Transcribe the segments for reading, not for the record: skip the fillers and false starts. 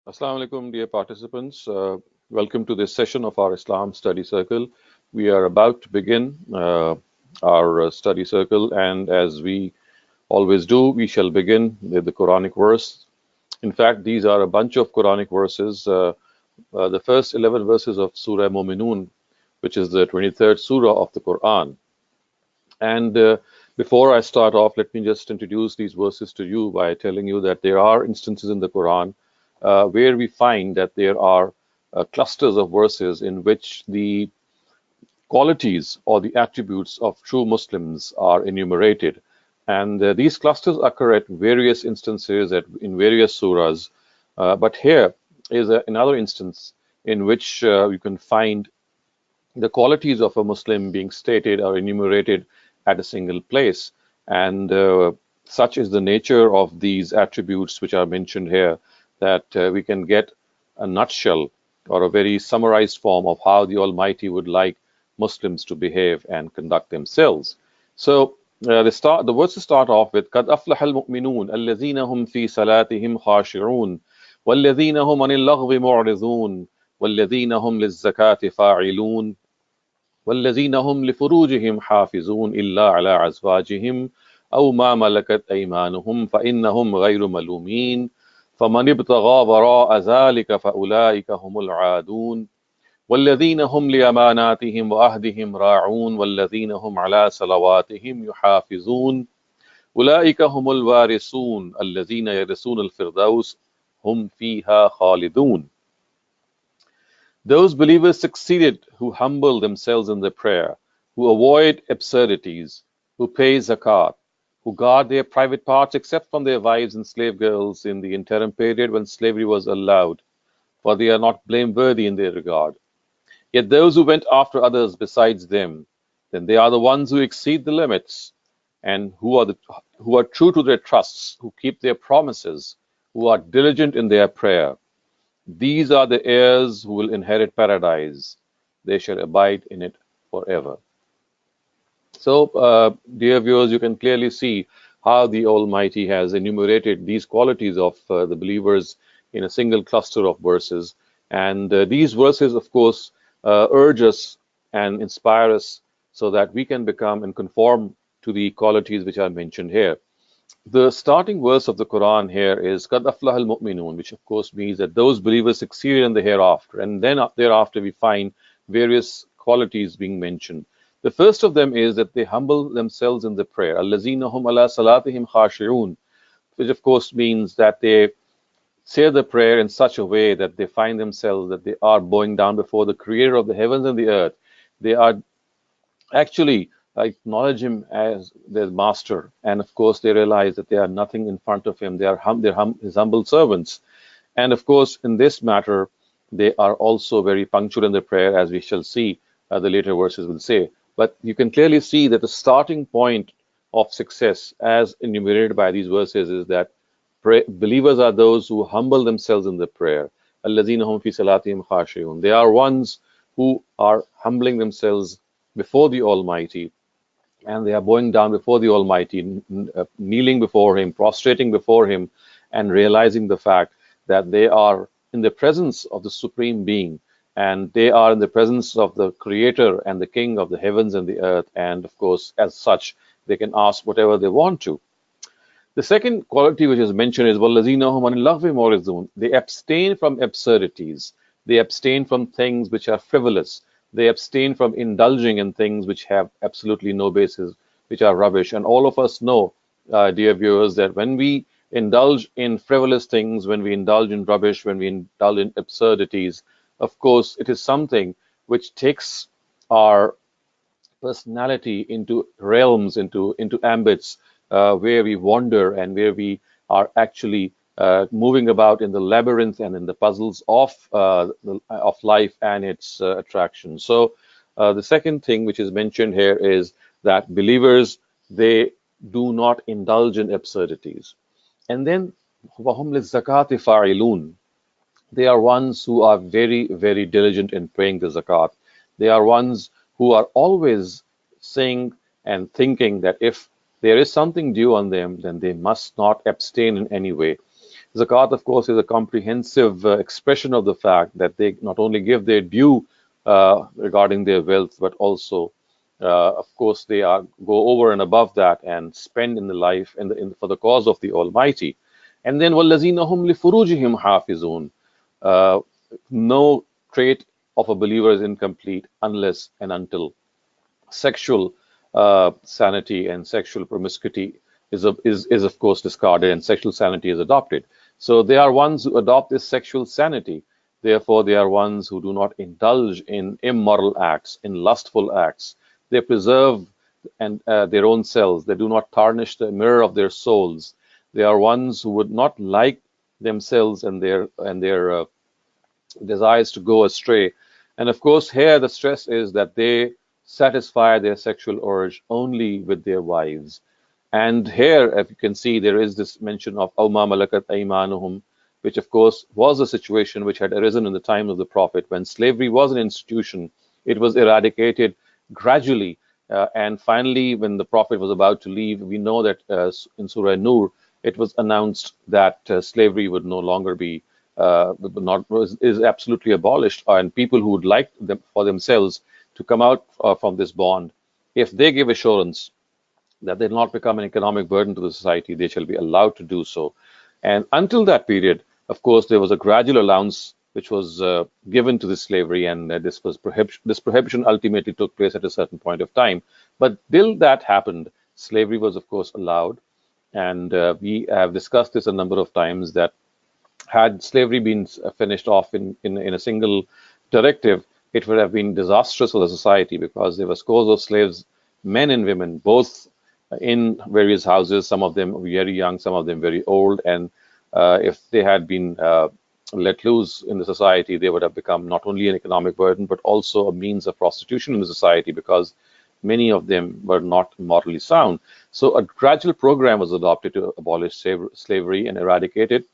Assalamu alaikum, dear participants. Welcome to this session of our Islam Study Circle. We are about to begin our study circle, and as we always do, we shall begin with the Quranic verse. In fact, these are a bunch of Quranic verses. The first 11 verses of Surah Muminun, which is the 23rd Surah of the Quran. And before I start off, let me just introduce these verses to you by telling you that there are instances in the Quran where we find that there are clusters of verses in which the qualities or the attributes of true Muslims are enumerated. And these clusters occur at various instances in various surahs. But here is another instance in which you can find the qualities of a Muslim being stated or enumerated at a single place. And such is the nature of these attributes which are mentioned here that we can get a nutshell or a very summarized form of how the Almighty would like Muslims to behave and conduct themselves. So the verses start off with قد أفلح المؤمنون الذين هم في صلاتهم خاشعون والذين هم عن اللغو معرضون والذين هم للزكاة فاعلون والذين هم لفروجهم حافظون إلا على أزواجهم أو ما ملكت أيمانهم فإنهم غير ملومين فمن ابتغى وراء ذلك فأولئك هم العادون والذين هم لأماناتهم وعهدهم راعون والذين هم على صلواتهم يحافظون أولئك هم الوارثون الذين يرثون الفردوس هم فيها خالدون. Those believers succeeded who humble themselves in their prayer, who avoid absurdities, who pay zakat, who guard their private parts except from their wives and slave girls in the interim period when slavery was allowed, for they are not blameworthy in their regard. Yet those who went after others besides them, then they are the ones who exceed the limits, and who are true to their trusts, who keep their promises, who are diligent in their prayer. These are the heirs who will inherit paradise. They shall abide in it forever. So, dear viewers, you can clearly see how the Almighty has enumerated these qualities of the believers in a single cluster of verses. And these verses, of course, urge us and inspire us so that we can become and conform to the qualities which are mentioned here. The starting verse of the Quran here is قَدْ أَفْلَحَ الْمُؤْمِنُونَ, which of course means that those believers succeed in the hereafter. And then thereafter we find various qualities being mentioned. The first of them is that they humble themselves in the prayer. الَّذِينَ هُمْ عَلَى صَلَاتِهِمْ خَاشِعُونَ, which of course means that they say the prayer in such a way that they find themselves that they are bowing down before the creator of the heavens and the earth. They are actually acknowledge him as their master, and of course they realize that they are nothing in front of him. They are his humble servants, and of course in this matter they are also very punctual in their prayer, as we shall see the later verses will say. But you can clearly see that the starting point of success, as enumerated by these verses, is that believers are those who humble themselves in the prayer. الَّذِينَ هُمْ فِي صَلَاتِهِمْ خَاشِعُونَ. They are ones who are humbling themselves before the Almighty, and they are bowing down before the Almighty, kneeling before Him, prostrating before Him, and realizing the fact that they are in the presence of the Supreme Being, and they are in the presence of the Creator and the King of the heavens and the earth, and of course, as such, they can ask whatever they want to. The second quality which is mentioned is وَالَّذِينَ هُمْ عَنِ اللَّغْوِ مُعْرِضُونَ. They abstain from absurdities. They abstain from things which are frivolous. They abstain from indulging in things which have absolutely no basis, which are rubbish. And all of us know, dear viewers, that when we indulge in frivolous things, when we indulge in rubbish, when we indulge in absurdities, of course, it is something which takes our personality into realms, into ambits where we wander and where we are actually moving about in the labyrinth and in the puzzles of life and its attractions. So the second thing which is mentioned here is that believers, they do not indulge in absurdities. And then وَهُمْ لِلزَّكَاةِ فَاعِلُونَ. They are ones who are very, very diligent in paying the zakat. They are ones who are always saying and thinking that if there is something due on them, then they must not abstain in any way. Zakat, of course, is a comprehensive expression of the fact that they not only give their due regarding their wealth, but also, of course, they are go over and above that and spend in the life for the cause of the Almighty. And then وَالَّذِينَ هُمْ لِفُرُوجِهِمْ حَافِظُونَ. No trait of a believer is incomplete unless and until sexual sanity and sexual promiscuity is of course discarded and sexual sanity is adopted. So they are ones who adopt this sexual sanity. Therefore, they are ones who do not indulge in immoral acts, in lustful acts. They preserve their own selves. They do not tarnish the mirror of their souls. They are ones who would not like themselves and their desires to go astray. And of course, here the stress is that they satisfy their sexual urge only with their wives. And here, if you can see, there is this mention of Awma Malakat Aymanuhum, which of course was a situation which had arisen in the time of the Prophet when slavery was an institution. It was eradicated gradually. And finally, when the Prophet was about to leave, we know that in Surah Nur, it was announced that slavery would no longer be not is absolutely abolished, and people who would like them for themselves to come out from this bond, if they give assurance that they'll not become an economic burden to the society, they shall be allowed to do so. And until that period, of course, there was a gradual allowance which was given to this slavery, and this prohibition ultimately took place at a certain point of time. But till that happened, slavery was, of course, allowed. And we have discussed this a number of times that had slavery been finished off in a single directive, it would have been disastrous for the society because there were scores of slaves, men and women, both in various houses, some of them very young, some of them very old. And if they had been let loose in the society, they would have become not only an economic burden, but also a means of prostitution in the society because many of them were not morally sound. So a gradual program was adopted to abolish slavery and eradicate it.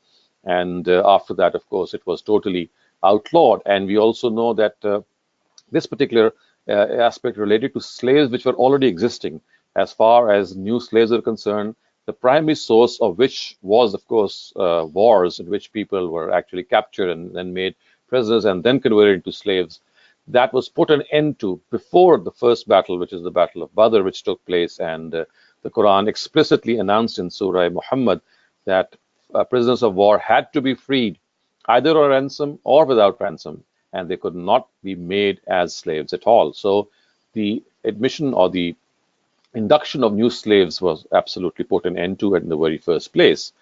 And after that, of course, it was totally outlawed. And we also know that this particular aspect related to slaves which were already existing, as far as new slaves are concerned, the primary source of which was, of course, wars in which people were actually captured and then made prisoners and then converted into slaves. That was put an end to before the first battle, which is the Battle of Badr, which took place. And the Quran explicitly announced in Surah Muhammad that prisoners of war had to be freed either on ransom or without ransom, and they could not be made as slaves at all. So the admission or the induction of new slaves was absolutely put an end to it in the very first place.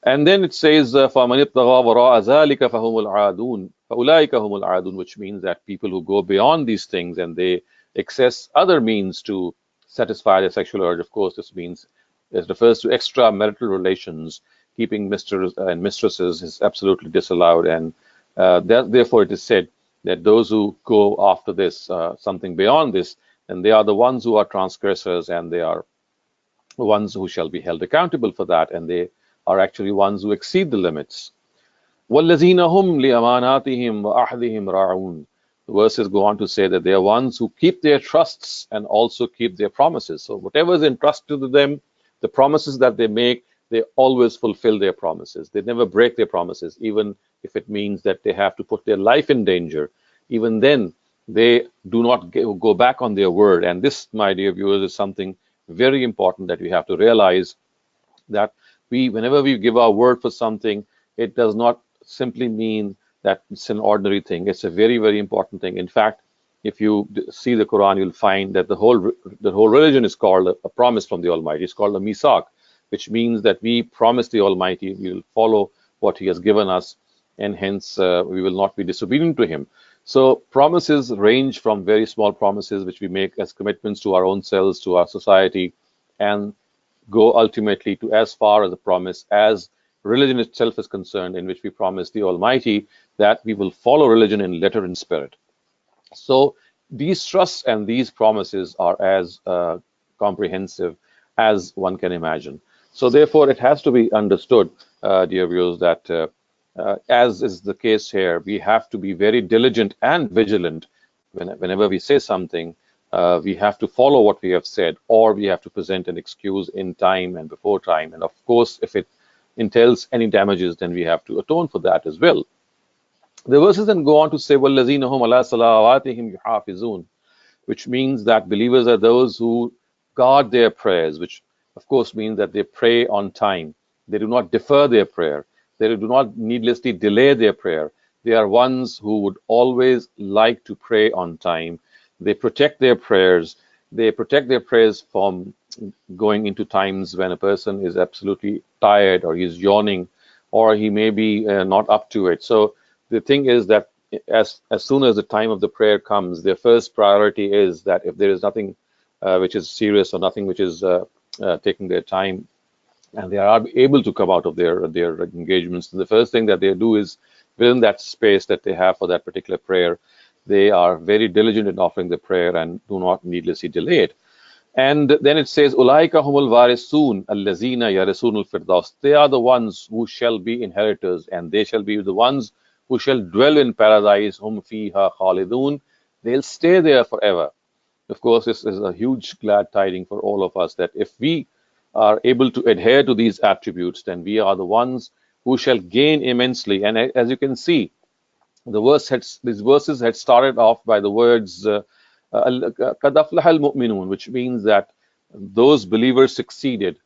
And then it says, فَمَنِ ابْتَغَى وَرَاءَ ذَلِكَ فَهُمُ الْعَادُونَ فَأُولَٰئِكَ هُمُ الْعَادُونَ, which means that people who go beyond these things and they access other means to satisfy their sexual urge. Of course, this means it refers to extramarital relations. Keeping misters and mistresses is absolutely disallowed, and therefore it is said that those who go after this, something beyond this, and they are the ones who are transgressors, and they are the ones who shall be held accountable for that, and they are actually ones who exceed the limits. وَالَّذِينَ هُمْ لِأَمَانَاتِهِمْ وَأَحْدِهِمْ رَاعُونَ. The verses go on to say that they are ones who keep their trusts and also keep their promises. So whatever is entrusted to them, the promises that they make, they always fulfill their promises. They never break their promises, even if it means that they have to put their life in danger. Even then, they do not go back on their word. And this, my dear viewers, is something very important that we have to realize, that whenever we give our word for something, it does not simply mean that it's an ordinary thing. It's a very, very important thing. In fact, if you see the Quran, you'll find that the whole religion is called a promise from the Almighty. It's called a misak, which means that we promise the Almighty we will follow what He has given us, and hence we will not be disobedient to Him. So promises range from very small promises which we make as commitments to our own selves, to our society, and go ultimately to as far as a promise as religion itself is concerned, in which we promise the Almighty that we will follow religion in letter and spirit. So these trusts and these promises are as comprehensive as one can imagine. So therefore, it has to be understood, dear viewers, that as is the case here, we have to be very diligent and vigilant whenever we say something. We have to follow what we have said, or we have to present an excuse in time and before time. And of course, if it entails any damages, then we have to atone for that as well. The verses then go on to say, وَالَّذِينَ هُمْ عَلَىٰ صَلَوَاتِهِمْ يُحَافِظُونَ, which means that believers are those who guard their prayers, which of course means that they pray on time. They do not defer their prayer. They do not needlessly delay their prayer. They are ones who would always like to pray on time. They protect their prayers. They protect their prayers from going into times when a person is absolutely tired or he's yawning or he may be not up to it. So the thing is that as soon as the time of the prayer comes, their first priority is that if there is nothing which is serious or nothing which is taking their time, and they are able to come out of their engagements, the first thing that they do is within that space that they have for that particular prayer, they are very diligent in offering the prayer and do not needlessly delay it. And then it says, Ulaika humul varisun allazina yarisunul firdaus. They are the ones who shall be inheritors, and they shall be the ones who shall dwell in paradise, hum fiha khalidun. They'll stay there forever. Of course, this is a huge glad tiding for all of us that if we are able to adhere to these attributes, then we are the ones who shall gain immensely. And as you can see, these verses had started off by the words "Qad aflaha al-mu'minun," which means that those believers succeeded.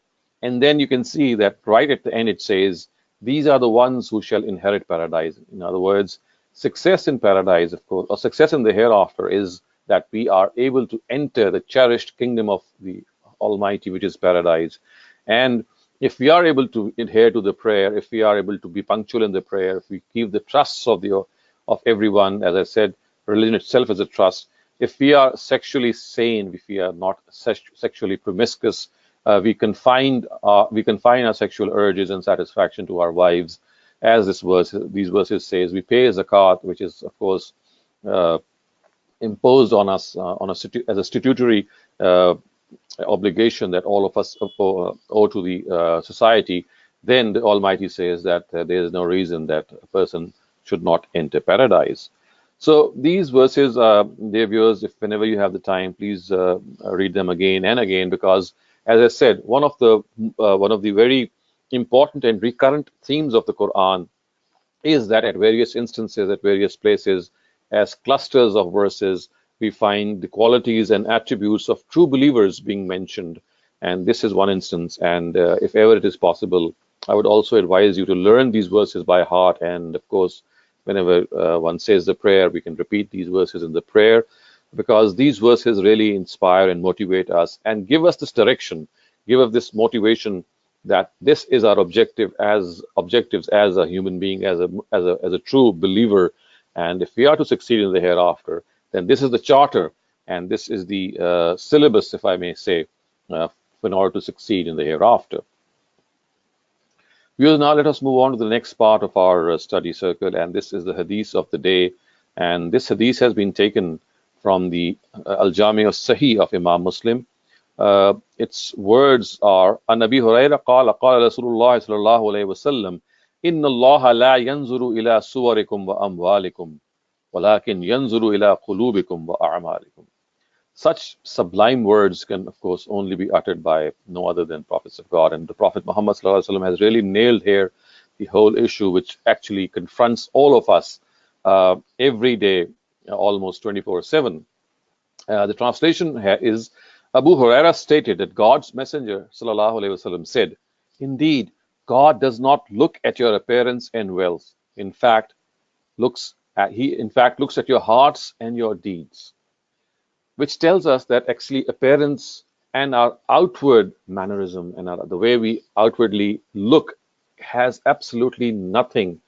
And then you can see that right at the end it says, "These are the ones who shall inherit paradise." In other words, success in paradise, of course, or success in the hereafter, is that we are able to enter the cherished kingdom of the Almighty, which is paradise. And if we are able to adhere to the prayer, if we are able to be punctual in the prayer, if we keep the trusts of everyone, as I said, religion itself is a trust. If we are sexually sane, if we are not sexually promiscuous, we confine our sexual urges and satisfaction to our wives, as these verses says. We pay zakat, which is of course imposed on us as a statutory obligation that all of us owe to the society. Then the Almighty says that there is no reason that a person should not enter paradise. So these verses, dear viewers, if whenever you have the time, please read them again and again, because, as I said, one of the very important and recurrent themes of the Quran is that at various instances, at various places, as clusters of verses, we find the qualities and attributes of true believers being mentioned. And this is one instance. And if ever it is possible, I would also advise you to learn these verses by heart. And of course, whenever one says the prayer, we can repeat these verses in the prayer, because these verses really inspire and motivate us and give us this direction, give us this motivation that this is our objectives as a human being, as a true believer. And if we are to succeed in the hereafter, then this is the charter and this is the syllabus, if I may say, in order to succeed in the hereafter. Viewers, now let us move on to the next part of our study circle, and this is the hadith of the day. And this hadith has been taken from the Al-Jami al-Sahih of Imam Muslim. Its words are, An Abi Hurairah qala qala Rasulullah sallallahu alayhi wa sallam, Inna Allah la yanzuru ila suwarikum wa amwalikum, walakin yanzuru ila qulubikum wa a'malikum. Such sublime words can, of course, only be uttered by no other than prophets of God. And the Prophet Muhammad ﷺ has really nailed here the whole issue, which actually confronts all of us every day, almost 24/7. The translation here is, Abu Hurairah stated that God's Messenger ﷺ said, Indeed, God does not look at your appearance and wealth. He in fact looks at your hearts and your deeds, which tells us that actually appearance and our outward mannerism and the way we outwardly look has absolutely nothing,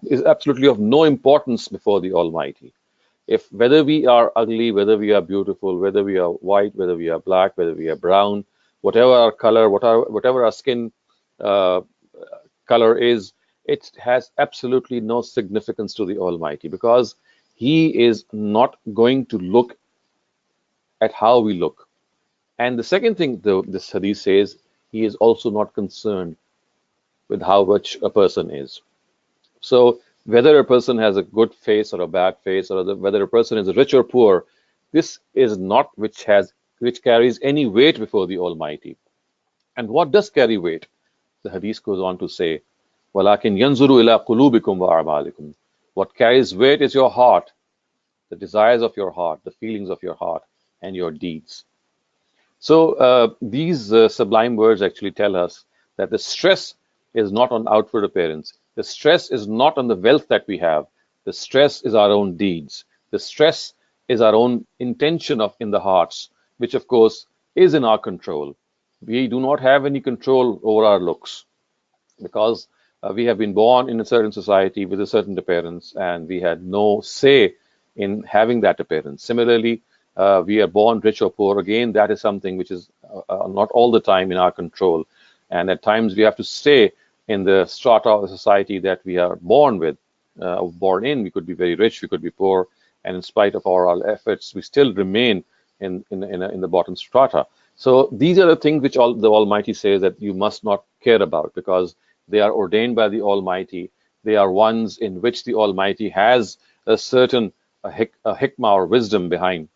is absolutely of no importance before the Almighty. If whether we are ugly, whether we are beautiful, whether we are white, whether we are black, whether we are brown, whatever our color, whatever our skin color is, it has absolutely no significance to the Almighty, because He is not going to look at how we look. And the second thing, though, this hadith says, He is also not concerned with how much a person is. So whether a person has a good face or a bad face, or whether a person is rich or poor, this is not which carries any weight before the Almighty. And what does carry weight? The hadith goes on to say, وَلَكِنْ يَنْظُرُ إِلَىٰ قُلُوبِكُمْ وَأَعْمَالِكُمْ. What carries weight is your heart, the desires of your heart, the feelings of your heart, and your deeds. So these sublime words actually tell us that the stress is not on outward appearance. The stress is not on the wealth that we have. The stress is our own deeds. The stress is our own intention of in the hearts, which of course is in our control. We do not have any control over our looks because we have been born in a certain society with a certain appearance and we had no say in having that appearance. Similarly, we are born rich or poor. Again, that is something which is not all the time in our control. And at times we have to stay in the strata of the society that we are born with, born in. We could be very rich, we could be poor. And in spite of all our efforts, we still remain in the bottom strata. So these are the things which the Almighty says that you must not care about because they are ordained by the Almighty. They are ones in which the Almighty has a certain hikmah or wisdom behind.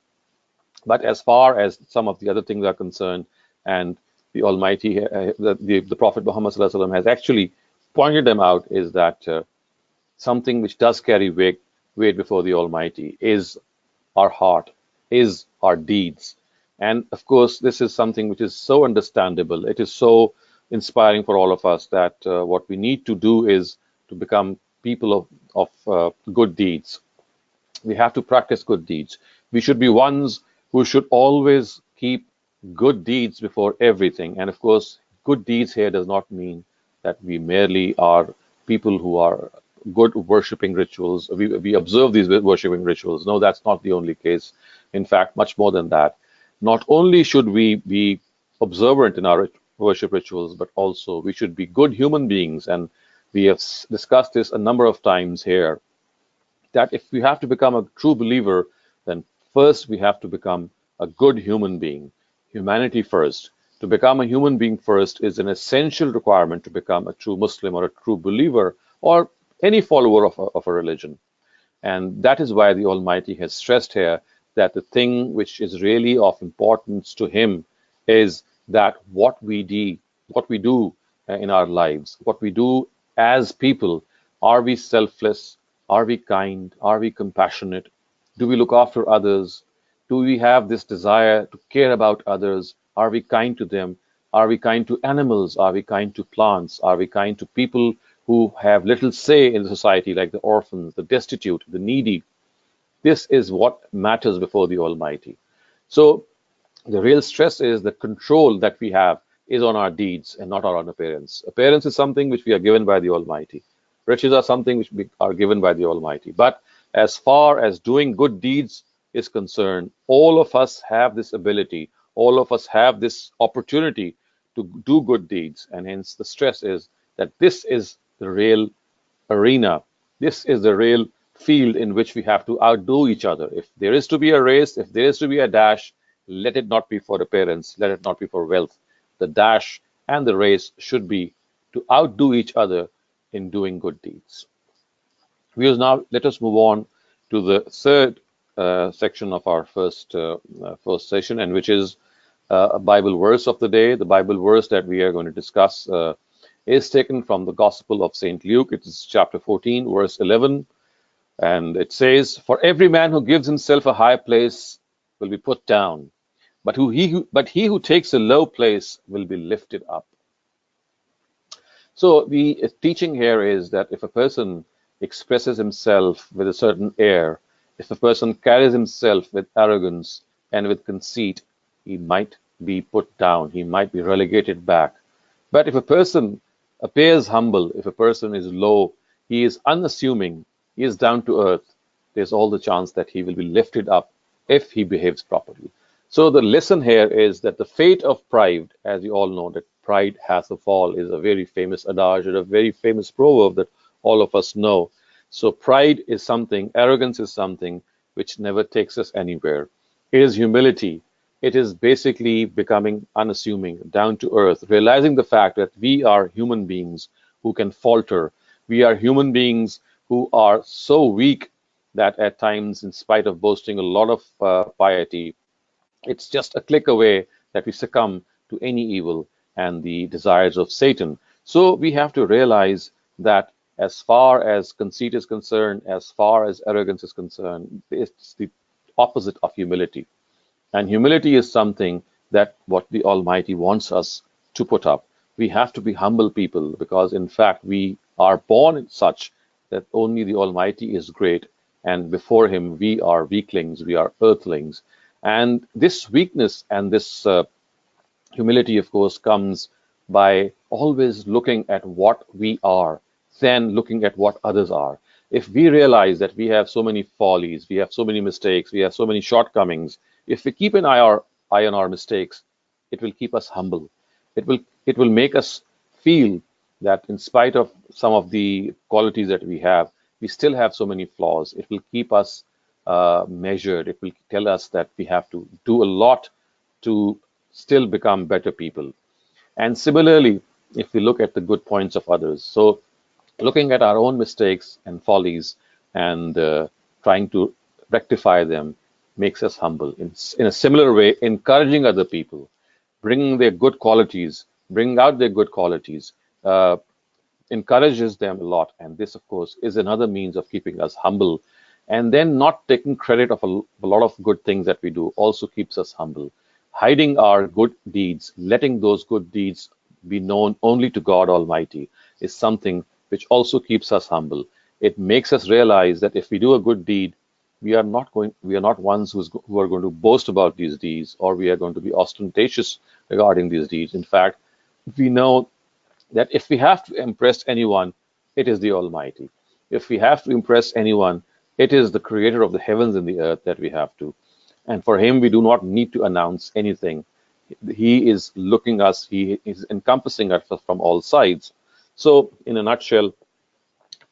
But as far as some of the other things are concerned, and the Almighty, the Prophet Muhammad ﷺ has actually pointed them out, is that something which does carry weight before the Almighty is our heart, is our deeds. And of course, this is something which is so understandable. It is so inspiring for all of us that what we need to do is to become people of good deeds. We have to practice good deeds. We should be ones who should always keep good deeds before everything. And of course, good deeds here does not mean that we merely are people who are good worshipping rituals. We observe these worshipping rituals. No, that's not the only case. In fact, much more than that. Not only should we be observant in our worship rituals, but also we should be good human beings. And we have discussed this a number of times here, that if we have to become a true believer, then first we have to become a good human being. Humanity first. To become a human being first is an essential requirement to become a true Muslim or a true believer or any follower of a religion. And that is why the Almighty has stressed here that the thing which is really of importance to Him is that what we do in our lives, what we do as people, are we selfless? Are we kind? Are we compassionate? Do we look after others? Do we have this desire to care about others? Are we kind to them? Are we kind to animals? Are we kind to plants? Are we kind to people who have little say in the society, like the orphans, the destitute, the needy? This is what matters before the Almighty. So the real stress is the control that we have is on our deeds and not on appearance. Appearance is something which we are given by the Almighty. Riches are something which we are given by the Almighty. But as far as doing good deeds is concerned, all of us have this ability, all of us have this opportunity to do good deeds. And hence the stress is that this is the real arena. This is the real field in which we have to outdo each other. If there is to be a race, if there is to be a dash, let it not be for appearance, let it not be for wealth. The dash and the race should be to outdo each other in doing good deeds. Viewers, now let us move on to the third section of our first session, and which is a Bible verse of the day. The Bible verse that we are going to discuss is taken from the Gospel of St. Luke. It is chapter 14, verse 11, and it says, "For every man who gives himself a high place will be put down, but he who takes a low place will be lifted up." So the teaching here is that if a person expresses himself with a certain air, if a person carries himself with arrogance and with conceit, he might be put down, he might be relegated back. But if a person appears humble, if a person is low, he is unassuming, he is down to earth, there's all the chance that he will be lifted up if he behaves properly. So the lesson here is that the fate of pride, as you all know, that pride hath a fall, is a very famous adage and a very famous proverb that all of us know. So pride is something, arrogance is something which never takes us anywhere. It is humility. It is basically becoming unassuming, down to earth, realizing the fact that we are human beings who can falter. We are human beings who are so weak that at times, in spite of boasting a lot of piety, it's just a click away that we succumb to any evil and the desires of Satan. So we have to realize that as far as conceit is concerned, as far as arrogance is concerned, it's the opposite of humility. And humility is something that what the Almighty wants us to put up. We have to be humble people because, in fact, we are born such that only the Almighty is great, and before Him we are weaklings, we are earthlings. And this weakness and this humility, of course, comes by always looking at what we are, then looking at what others are. If we realize that we have so many follies, we have so many mistakes, we have so many shortcomings, if we keep an eye on our mistakes, it will keep us humble. It will make us feel that in spite of some of the qualities that we have, we still have so many flaws. It will keep us measured. It will tell us that we have to do a lot to still become better people. And similarly, if we look at the good points of others, so looking at our own mistakes and follies and trying to rectify them makes us humble. In a similar way, encouraging other people, bringing their good qualities, bringing out their good qualities, uh, encourages them a lot. And this, of course, is another means of keeping us humble. And then not taking credit of a lot of good things that we do also keeps us humble. Hiding our good deeds, letting those good deeds be known only to God Almighty is something which also keeps us humble. It makes us realize that if we do a good deed, we are not ones who are going to boast about these deeds or we are going to be ostentatious regarding these deeds. In fact, we know that if we have to impress anyone, it is the Almighty. If we have to impress anyone, it is the creator of the heavens and the earth that we have to. And for him, we do not need to announce anything. He is looking us, he is encompassing us from all sides. So, in a nutshell,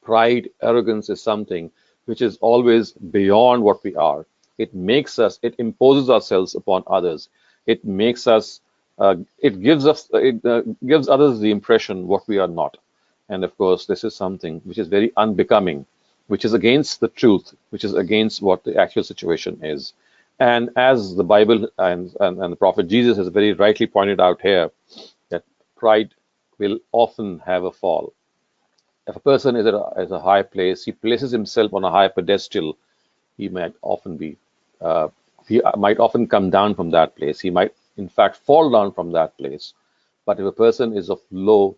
pride, arrogance is something which is always beyond what we are. It makes us, it imposes ourselves upon others. It makes us, it gives others the impression what we are not. And of course, this is something which is very unbecoming, which is against the truth, which is against what the actual situation is. And as the Bible and the prophet Jesus has very rightly pointed out here, that pride will often have a fall. If a person is at a high place, he places himself on a high pedestal, he might often be, uh, he might often come down from that place. He might, in fact, fall down from that place. But if a person is of low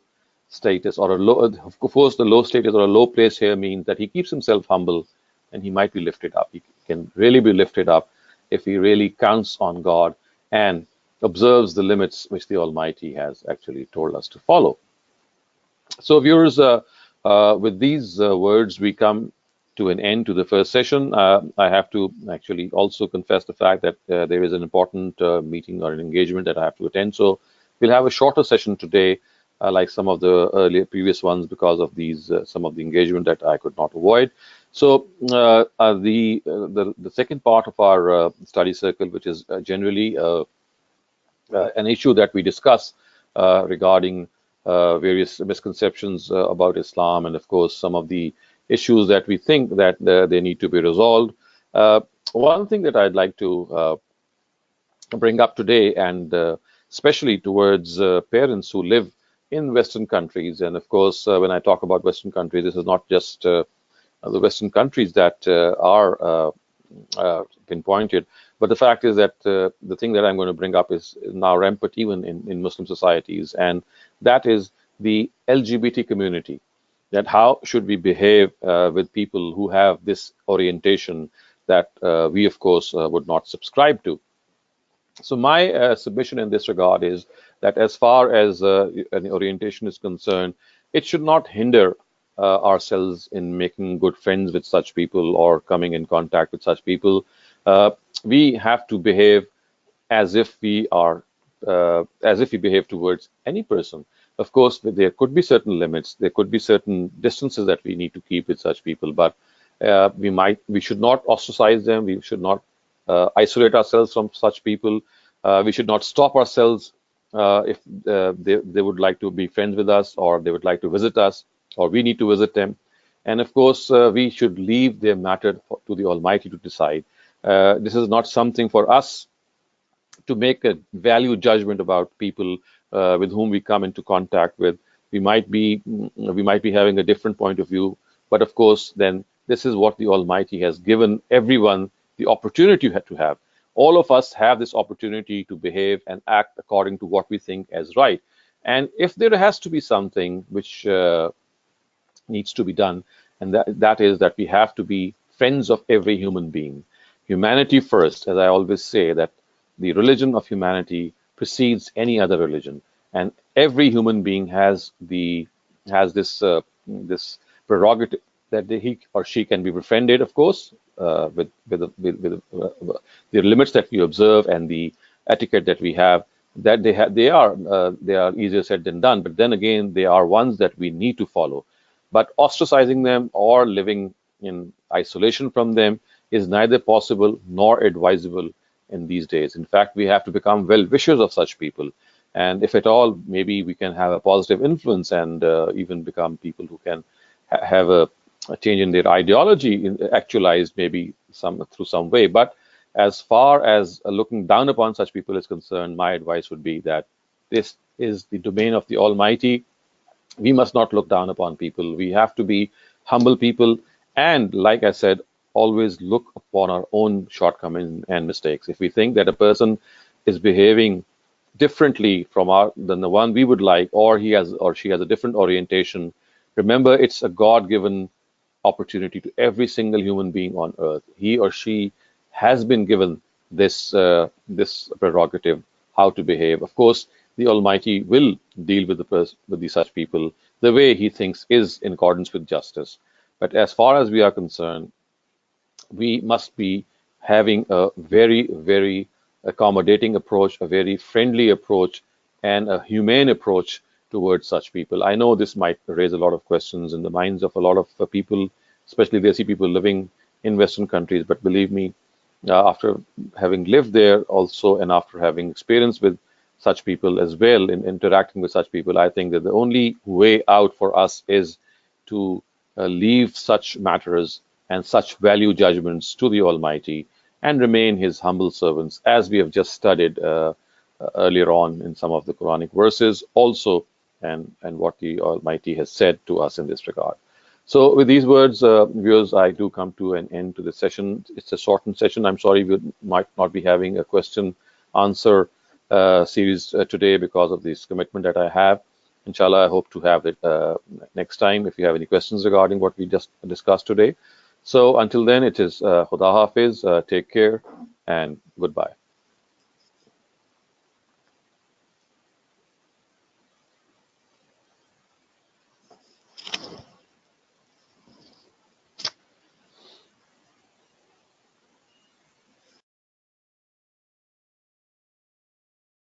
status or a low, of course, the low status or a low place here means that he keeps himself humble and he might be lifted up. He can really be lifted up if he really counts on God and observes the limits which the Almighty has actually told us to follow. So, viewers, with these words, we come to an end to the first session. I have to actually also confess the fact that there is an important meeting or an engagement that I have to attend. So, we'll have a shorter session today, like some of the earlier previous ones, because of these some of the engagement that I could not avoid. So, the second part of our study circle, which is generally an issue that we discuss regarding various misconceptions about Islam, and of course some of the issues that we think that they need to be resolved. Uh, One thing that I'd like to bring up today, and especially towards parents who live in Western countries, and of course when I talk about Western countries, this is not just the Western countries that are pinpointed. But the fact is that the thing that I'm going to bring up is now rampant even in Muslim societies, and that is the LGBT community. That how should we behave with people who have this orientation that we, of course, would not subscribe to. So my submission in this regard is that as far as an orientation is concerned, it should not hinder ourselves in making good friends with such people or coming in contact with such people. Uh, we have to behave as if we are, as if we behave towards any person. Of course, there could be certain limits, there could be certain distances that we need to keep with such people, but we should not ostracize them. We should not isolate ourselves from such people. We should not stop ourselves if they would like to be friends with us or they would like to visit us or we need to visit them. And of course, we should leave their matter to the Almighty to decide. This is not something for us to make a value judgment about people with whom we come into contact with. we might be having a different point of view, but of course, then this is what the Almighty has given everyone the opportunity to have. All of us have this opportunity to behave and act according to what we think as right. And if there has to be something which needs to be done, and that is that we have to be friends of every human being. Humanity first, as I always say, that the religion of humanity precedes any other religion, and every human being has this prerogative that he or she can be befriended, of course, with the limits that we observe and the etiquette that we have. That they are easier said than done, but then again, they are ones that we need to follow. But ostracizing them or living in isolation from them is neither possible nor advisable in these days. In fact, we have to become well wishers of such people. And if at all, maybe we can have a positive influence and even become people who can have a change in their ideology actualized maybe through some way. But as far as looking down upon such people is concerned, my advice would be that this is the domain of the Almighty. We must not look down upon people. We have to be humble people. And like I said, always look upon our own shortcomings and mistakes. If we think that a person is behaving differently than the one we would like, or he has or she has a different orientation, remember it's a God-given opportunity to every single human being on earth. He or she has been given this prerogative, how to behave. Of course, the Almighty will deal with the such people the way He thinks is in accordance with justice. But as far as we are concerned, we must be having a very, very accommodating approach, a very friendly approach, and a humane approach towards such people. I know this might raise a lot of questions in the minds of a lot of people, especially Desi people living in Western countries. But believe me, after having lived there also and after having experience with such people as well in interacting with such people, I think that the only way out for us is to leave such matters and such value judgments to the Almighty and remain His humble servants, as we have just studied earlier on in some of the Quranic verses also, and what the Almighty has said to us in this regard. So, with these words, viewers, I do come to an end to the session. It's a shortened session. I'm sorry we might not be having a question answer series today because of this commitment that I have. Inshallah, I hope to have it next time if you have any questions regarding what we just discussed today. So, until then, it is Khuda Hafiz. Take care and goodbye.